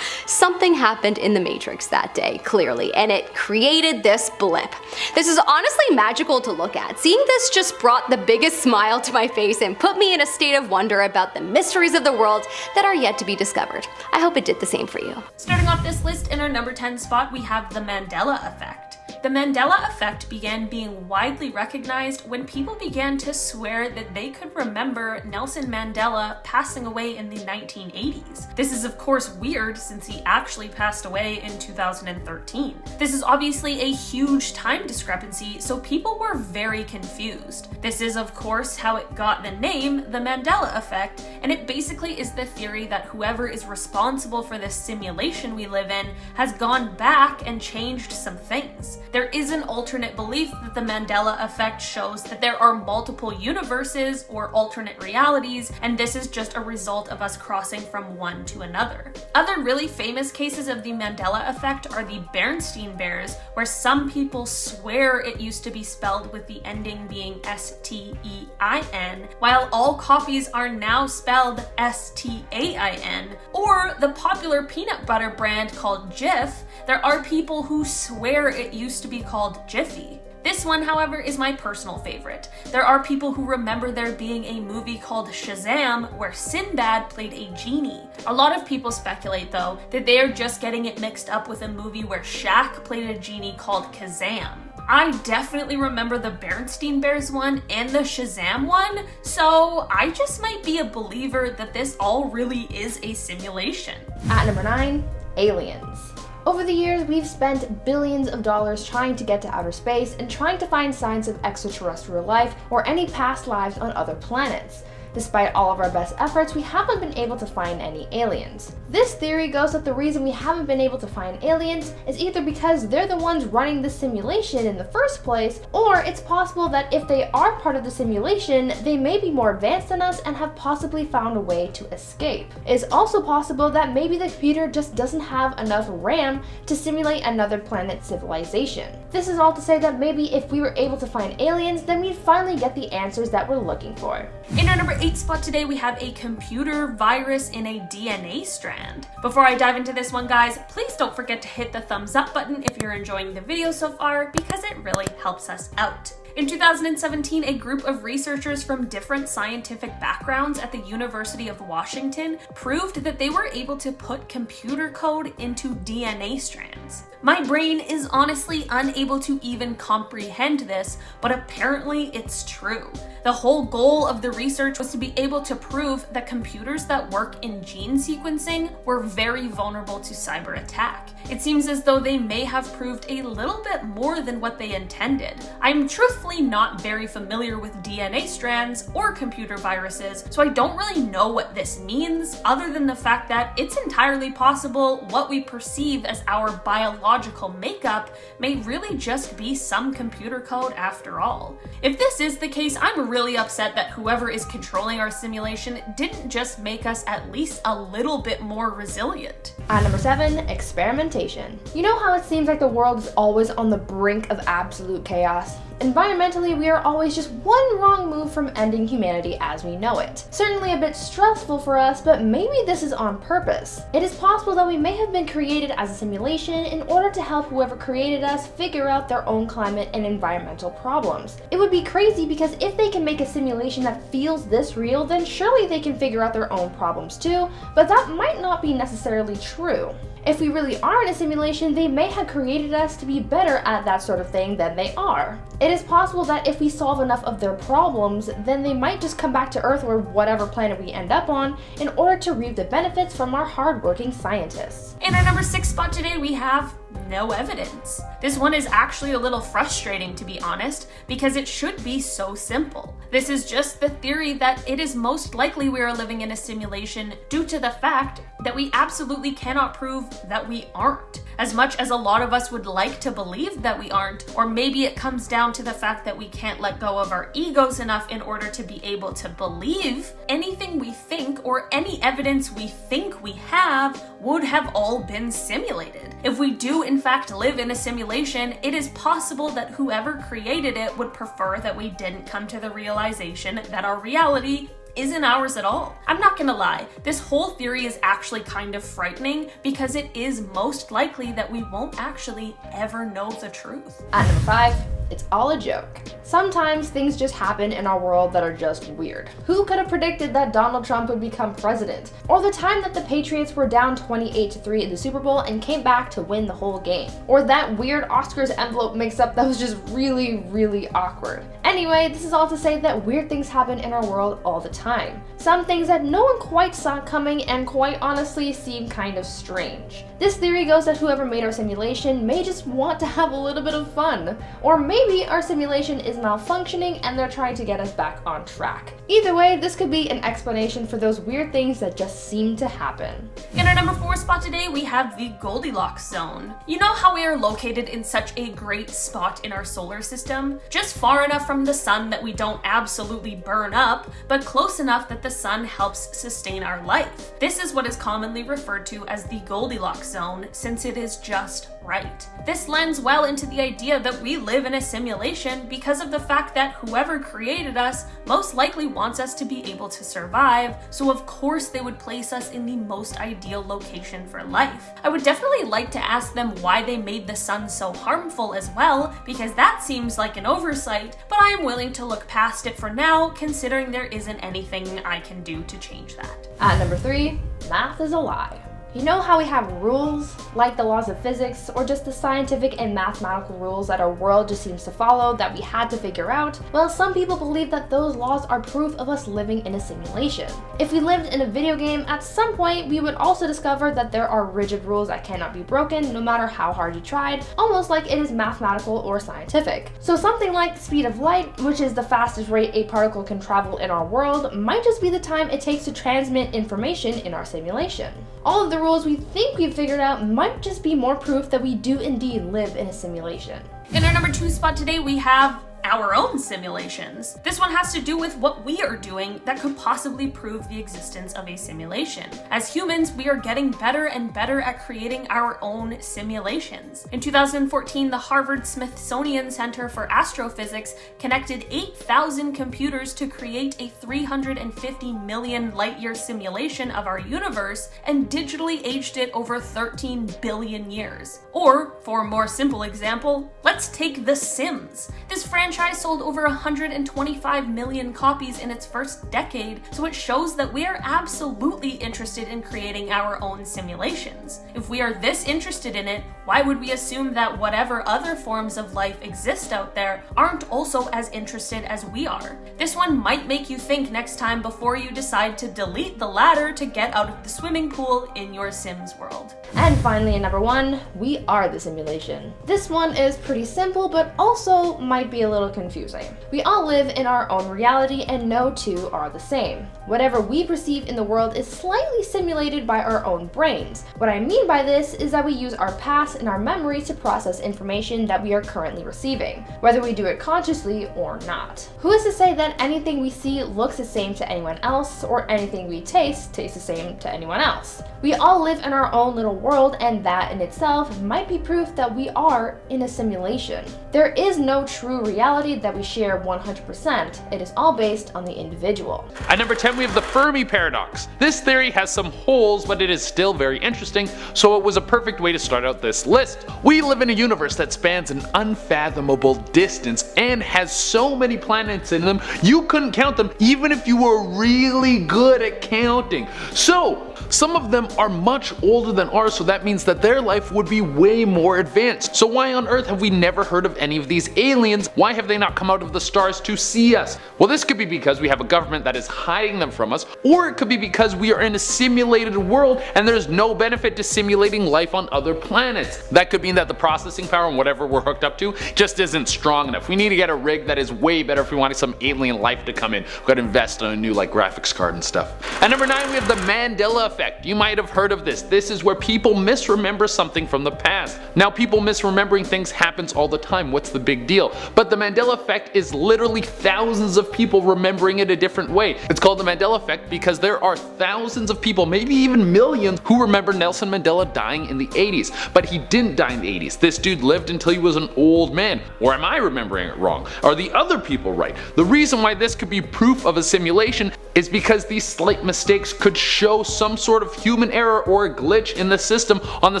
Something happened in the Matrix that day, clearly, and it created this blip. This is honestly magical to look at. Seeing this just brought the biggest smile to my face and put me in a state of wonder about the mysteries of the world that are yet to be discovered. I hope it did the same for you. Starting off this list, in our number 10 spot, we have the Mandela effect. The Mandela effect began being widely recognized when people began to swear that they could remember Nelson Mandela passing away in the 1980s. This is of course weird since he actually passed away in 2013. This is obviously a huge time discrepancy, so people were very confused. This is of course how it got the name the Mandela effect, and it basically is the theory that whoever is responsible for this simulation we live in has gone back and changed some things. There is an alternate belief that the Mandela effect shows that there are multiple universes or alternate realities, and this is just a result of us crossing from one to another. Other really famous cases of the Mandela effect are the Bernstein Bears, where some people swear it used to be spelled with the ending being S-T-E-I-N, while all coffees are now spelled S-T-A-I-N. Or the popular peanut butter brand called Jif, there are people who swear it used to be called Jiffy. This one, however, is my personal favorite. There are people who remember there being a movie called Shazam where Sinbad played a genie. A lot of people speculate, though, that they are just getting it mixed up with a movie where Shaq played a genie called Kazam. I definitely remember the Bernstein Bears one and the Shazam one, so I just might be a believer that this all really is a simulation. At number 9, aliens. Over the years, we've spent billions of dollars trying to get to outer space and trying to find signs of extraterrestrial life or any past lives on other planets. Despite all of our best efforts, we haven't been able to find any aliens. This theory goes that the reason we haven't been able to find aliens is either because they're the ones running the simulation in the first place, or it's possible that if they are part of the simulation, they may be more advanced than us and have possibly found a way to escape. It's also possible that maybe the computer just doesn't have enough RAM to simulate another planet's civilization. This is all to say that maybe if we were able to find aliens, then we'd finally get the answers that we're looking for. In our number 8 spot today, we have a computer virus in a DNA strand. Before I dive into this one, guys, please don't forget to hit the thumbs up button if you're enjoying the video so far, because it really helps us out. In 2017, a group of researchers from different scientific backgrounds at the University of Washington proved that they were able to put computer code into DNA strands. My brain is honestly unable to even comprehend this, but apparently it's true. The whole goal of the research was to be able to prove that computers that work in gene sequencing were very vulnerable to cyber attack. It seems as though they may have proved a little bit more than what they intended. I'm truthfully not very familiar with DNA strands or computer viruses, so I don't really know what this means, other than the fact that it's entirely possible what we perceive as our biological makeup may really just be some computer code after all. If this is the case, I'm really upset that whoever is controlling our simulation didn't just make us at least a little bit more resilient. At number 7, experimentation. You know how it seems like the world is always on the brink of absolute chaos? Environmentally, we are always just one wrong move from ending humanity as we know it. Certainly a bit stressful for us, but maybe this is on purpose. It is possible that we may have been created as a simulation in order to help whoever created us figure out their own climate and environmental problems. It would be crazy because if they can make a simulation that feels this real, then surely they can figure out their own problems too, but that might not be necessarily true. If we really are in a simulation, they may have created us to be better at that sort of thing than they are. It is possible that if we solve enough of their problems, then they might just come back to Earth or whatever planet we end up on in order to reap the benefits from our hardworking scientists. In our number 6 spot today, we have no evidence. This one is actually a little frustrating, to be honest, because it should be so simple. This is just the theory that it is most likely we are living in a simulation due to the fact that we absolutely cannot prove that we aren't. As much as a lot of us would like to believe that we aren't, or maybe it comes down to the fact that we can't let go of our egos enough in order to be able to believe, anything we think or any evidence we think we have would have all been simulated. If we do in fact live in a simulation, it is possible that whoever created it would prefer that we didn't come to the realization that our reality isn't ours at all. I'm not gonna lie, this whole theory is actually kind of frightening because it is most likely that we won't actually ever know the truth. At number 5, it's all a joke. Sometimes things just happen in our world that are just weird. Who could have predicted that Donald Trump would become president? Or the time that the Patriots were down 28-3 in the Super Bowl and came back to win the whole game? Or that weird Oscars envelope mix-up that was just really awkward. Anyway, this is all to say that weird things happen in our world all the time. Some things that no one quite saw coming and quite honestly seem kind of strange. This theory goes that whoever made our simulation may just want to have a little bit of fun. Or maybe our simulation is malfunctioning and they're trying to get us back on track. Either way, this could be an explanation for those weird things that just seem to happen. In our number 4 spot today, we have the Goldilocks zone. You know how we are located in such a great spot in our solar system? Just far enough from the sun that we don't absolutely burn up, but close enough that the sun helps sustain our life. This is what is commonly referred to as the Goldilocks zone, since it is just right. This lends well into the idea that we live in a simulation because of the fact that whoever created us most likely wants us to be able to survive, so of course they would place us in the most ideal location for life. I would definitely like to ask them why they made the sun so harmful as well, because that seems like an oversight, but I am willing to look past it for now, considering there isn't anything I can do to change that. At number 3, math is a lie. You know how we have rules, like the laws of physics, or just the scientific and mathematical rules that our world just seems to follow that we had to figure out? Well, some people believe that those laws are proof of us living in a simulation. If we lived in a video game, at some point we would also discover that there are rigid rules that cannot be broken no matter how hard you tried, almost like it is mathematical or scientific. So something like the speed of light, which is the fastest rate a particle can travel in our world, might just be the time it takes to transmit information in our simulation. All of the rules we think we've figured out might just be more proof that we do indeed live in a simulation. In our number 2 spot today, we have our own simulations. This one has to do with what we are doing that could possibly prove the existence of a simulation. As humans, we are getting better and better at creating our own simulations. In 2014, the Harvard-Smithsonian Center for Astrophysics connected 8,000 computers to create a 350 million light-year simulation of our universe and digitally aged it over 13 billion years. Or, for a more simple example, let's take The Sims. This franchise sold over 125 million copies in its first decade, so it shows that we are absolutely interested in creating our own simulations. If we are this interested in it, why would we assume that whatever other forms of life exist out there aren't also as interested as we are? This one might make you think next time before you decide to delete the ladder to get out of the swimming pool in your Sims world. And finally, at number 1, we are the simulation. This one is pretty simple, but also might be a little confusing. We all live in our own reality and no two are the same. Whatever we perceive in the world is slightly simulated by our own brains. What I mean by this is that we use our past and our memories to process information that we are currently receiving, whether we do it consciously or not. Who is to say that anything we see looks the same to anyone else, or anything we taste tastes the same to anyone else? We all live in our own little world, and that in itself might be proof that we are in a simulation. There is no true reality reality that we share 100%. It is all based on the individual. At number 10 we have the Fermi paradox. This theory has some holes, but it is still very interesting, so it was a perfect way to start out this list. We live in a universe that spans an unfathomable distance and has so many planets in them you couldn't count them even if you were really good at counting. So some of them are much older than ours, so that means that their life would be way more advanced. So why on earth have we never heard of any of these aliens? Why have they not come out of the stars to see us? Well, this could be because we have a government that is hiding them from us, or it could be because we are in a simulated world and there's no benefit to simulating life on other planets. That could mean that the processing power and whatever we're hooked up to just isn't strong enough. We need to get a rig that is way better if we wanted some alien life to come in. We've got to invest in a new graphics card and stuff. At number 9 we have the Mandela effect. You might have heard of this. This is where people misremember something from the past. Now people misremembering things happens all the time. What's the big deal? But the Mandela effect is literally thousands of people remembering it a different way. It's called the Mandela effect because there are thousands of people, maybe even millions, who remember Nelson Mandela dying in the 80s. But he didn't die in the 80s. This dude lived until he was an old man. Or am I remembering it wrong? Are the other people right? The reason why this could be proof of a simulation is because these slight mistakes could show some sort of human error or a glitch in the system on the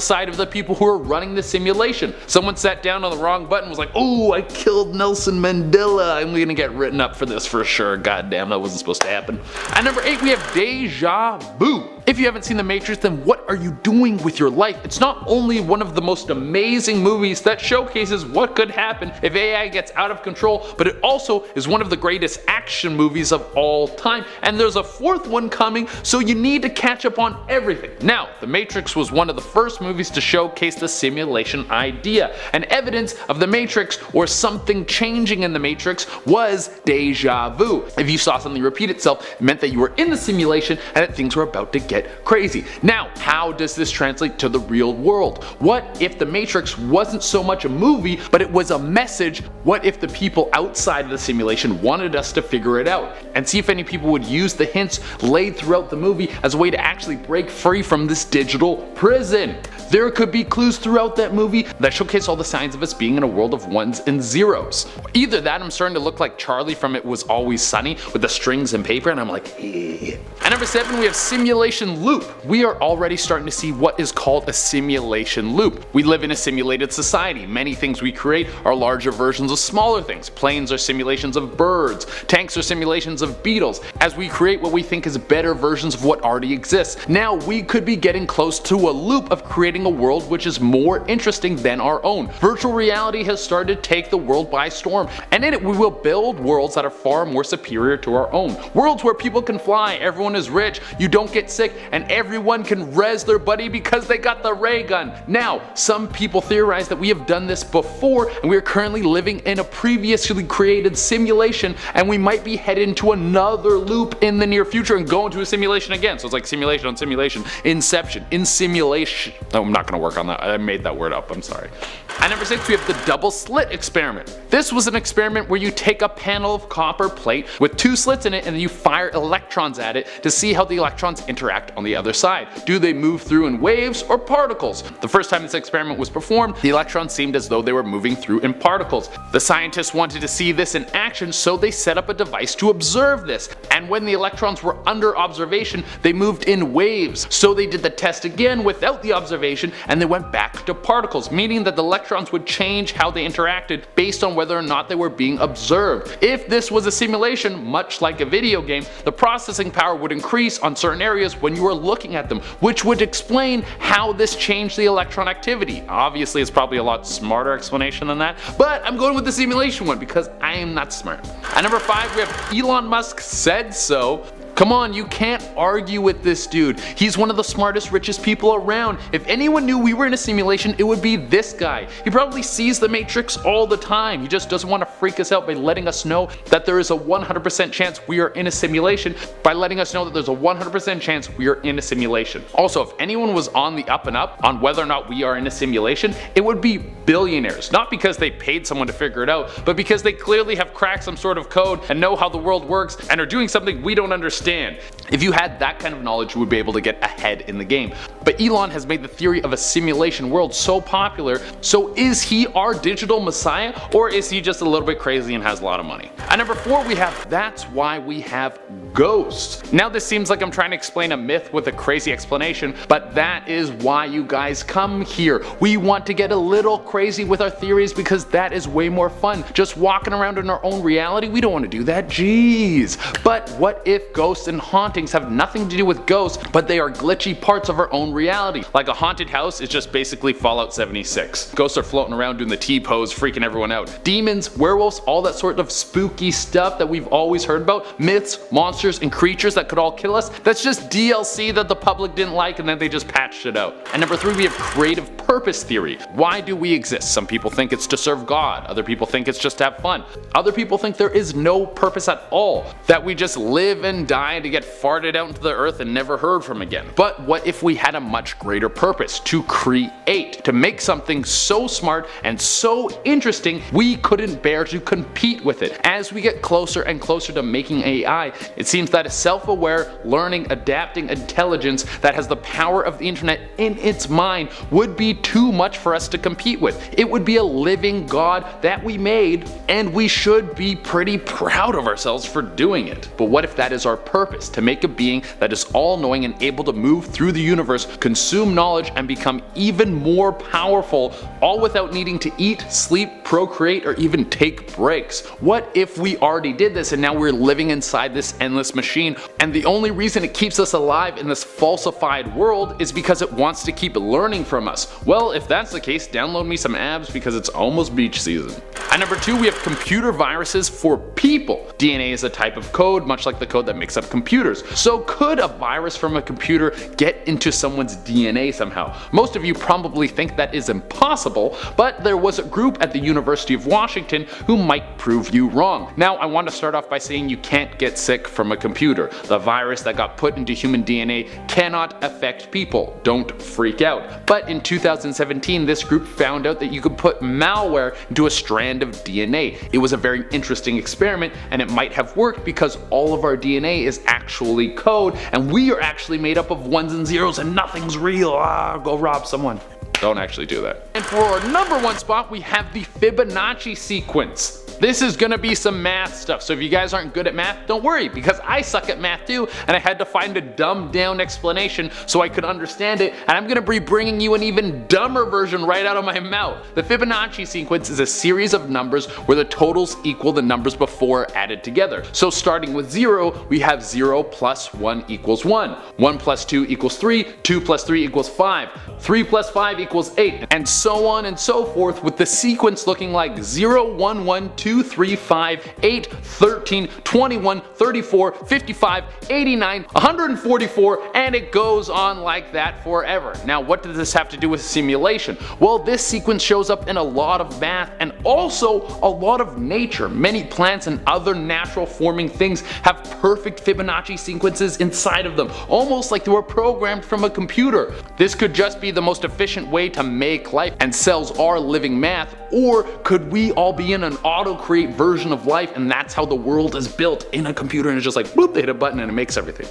side of the people who are running the simulation. Someone sat down on the wrong button and was like, oh, I killed Nelson Mandela. I'm gonna get written up for this for sure. God damn, that wasn't supposed to happen. At number 8 we have deja vu. If you haven't seen The Matrix, then what are you doing with your life? It's not only one of the most amazing movies that showcases what could happen if AI gets out of control, but it also is one of the greatest action movies of all time. And there's a fourth one coming, so you need to catch up on everything. Now, The Matrix was one of the first movies to showcase the simulation idea, and evidence of The Matrix or something changing in The Matrix was deja vu. If you saw something repeat itself, it meant that you were in the simulation and that things were about to get crazy. Now, how does this translate to the real world? What if The Matrix wasn't so much a movie, but it was a message? What if the people outside of the simulation wanted us to figure it out? And see if any people would use the hints laid throughout the movie as a way to actually break free from this digital prison. There could be clues throughout that movie that showcase all the signs of us being in a world of ones and zeros. Either that, I'm starting to look like Charlie from It Was Always Sunny with the strings and paper, and I'm like, eh. At number 7 we have simulation loop. We are already starting to see what is called a simulation loop. We live in a simulated society. Many things we create are larger versions of smaller things. Planes are simulations of birds. Tanks are simulations of beetles. As we create what we think is better versions of what already exists. Now we could be getting close to a loop of creating a world which is more interesting than our own. Virtual reality has started to take the world by storm, and in it we will build worlds that are far more superior to our own. Worlds where people can fly, everyone is rich, you don't get sick, and everyone can res their buddy because they got the ray gun. Now, some people theorize that we have done this before and we are currently living in a previously created simulation, and we might be headed into another loop in the near future and go into a simulation again. So it's like simulation on simulation. Inception. In simulation. No, I'm not gonna work on that. I made that word up. I'm sorry. At number 6 we have the double slit experiment. This was an experiment where you take a panel of copper plate with 2 slits in it and then you fire electrons at it to see how the electrons interact on the other side. Do they move through in waves or particles? The first time this experiment was performed, the electrons seemed as though they were moving through in particles. The scientists wanted to see this in action, so they set up a device to observe this. And when the electrons were under observation, they moved in waves. So they did the test again without the observation and they went back to particles, meaning that the electrons would change how they interacted based on whether or not they were being observed. If this was a simulation, much like a video game, the processing power would increase on certain areas when you were looking at them, which would explain how this changed the electron activity. Obviously it's probably a lot smarter explanation than that, but I'm going with the simulation one because I am not smart. At number 5 we have Elon Musk said so. Come on, you can't argue with this dude. He's one of the smartest, richest people around. If anyone knew we were in a simulation, it would be this guy. He probably sees the Matrix all the time. He just doesn't want to freak us out by letting us know that there is a 100% chance we are in a simulation, by letting us know that there's a 100% chance we are in a simulation. Also, if anyone was on the up and up on whether or not we are in a simulation, it would be billionaires. Not because they paid someone to figure it out, but because they clearly have cracked some sort of code and know how the world works and are doing something we don't understand understand. If you had that kind of knowledge, you would be able to get ahead in the game. But Elon has made the theory of a simulation world so popular, so is he our digital messiah, or is he just a little bit crazy and has a lot of money? At number 4 we have that's why we have ghosts. Now this seems like I'm trying to explain a myth with a crazy explanation, but that is why you guys come here. We want to get a little crazy with our theories because that is way more fun. Just walking around in our own reality, we don't want to do that, jeez. But what if ghosts and hauntings have nothing to do with ghosts, but they are glitchy parts of our own reality? Like a haunted house is just basically Fallout 76. Ghosts are floating around doing the T-pose, freaking everyone out. Demons, werewolves, all that sort of spooky stuff that we've always heard about, myths, monsters, and creatures that could all kill us, that's just DLC that the public didn't like and then they just patched it out. And number 3 we have creative purpose theory. Why do we exist? Some people think it's to serve God, other people think it's just to have fun, other people think there is no purpose at all, that we just live and die to get farted out into the earth and never heard from again. But what if we had a much greater purpose? To create, to make something so smart and so interesting we couldn't bear to compete with it. As we get closer and closer to making AI, it seems that a self-aware, learning, adapting intelligence that has the power of the internet in its mind would be too much for us to compete with. It would be a living god that we made, and we should be pretty proud of ourselves for doing it. But what if that is our purpose? To make a being that is all-knowing and able to move through the universe, consume knowledge, and become even more powerful, all without needing to eat, sleep, procreate, or even take breaks. What if we already did this and now we're living inside this endless machine, and the only reason it keeps us alive in this falsified world is because it wants to keep learning from us? Well, if that's the case, download me some abs because it's almost beach season. At number 2 we have computer viruses for people. DNA is a type of code, much like the code that makes up computers. So could a virus from a computer get into someone's DNA somehow? Most of you probably think that is impossible, but there was a group at the University of Washington who might prove you wrong. Now I want to start off by saying you can't get sick from a computer. The virus that got put into human DNA cannot affect people. Don't freak out. But in 2017 this group found out that you could put malware into a strand of DNA. It was a very interesting experiment, and it might have worked because all of our DNA is actually code and we are actually made up of ones and zeros and nothing's real. Go rob someone. Don't actually do that. And for our number 1 spot we have the Fibonacci sequence. This is gonna be some math stuff, so if you guys aren't good at math, don't worry, because I suck at math too, and I had to find a dumbed down explanation so I could understand it, and I'm gonna be bringing you an even dumber version right out of my mouth. The Fibonacci sequence is a series of numbers where the totals equal the numbers before added together. So starting with 0, we have 0 plus 1 equals 1, 1 plus 2 equals 3, 2 plus 3 equals 5, 3 plus 5 equals 8, and so on and so forth, with the sequence looking like 0, 1, 1, 2, 3, 5, 8, 13, 21, 34, 55, 89, 144, and it goes on like that forever. Now what does this have to do with simulation? Well, this sequence shows up in a lot of math and also a lot of nature. Many plants and other natural forming things have perfect Fibonacci sequences inside of them, almost like they were programmed from a computer. This could just be the most efficient way to make life and cells are living math, or could we all be in an auto-create version of life and that's how the world is built in a computer and it's just like boop, they hit a button and it makes everything.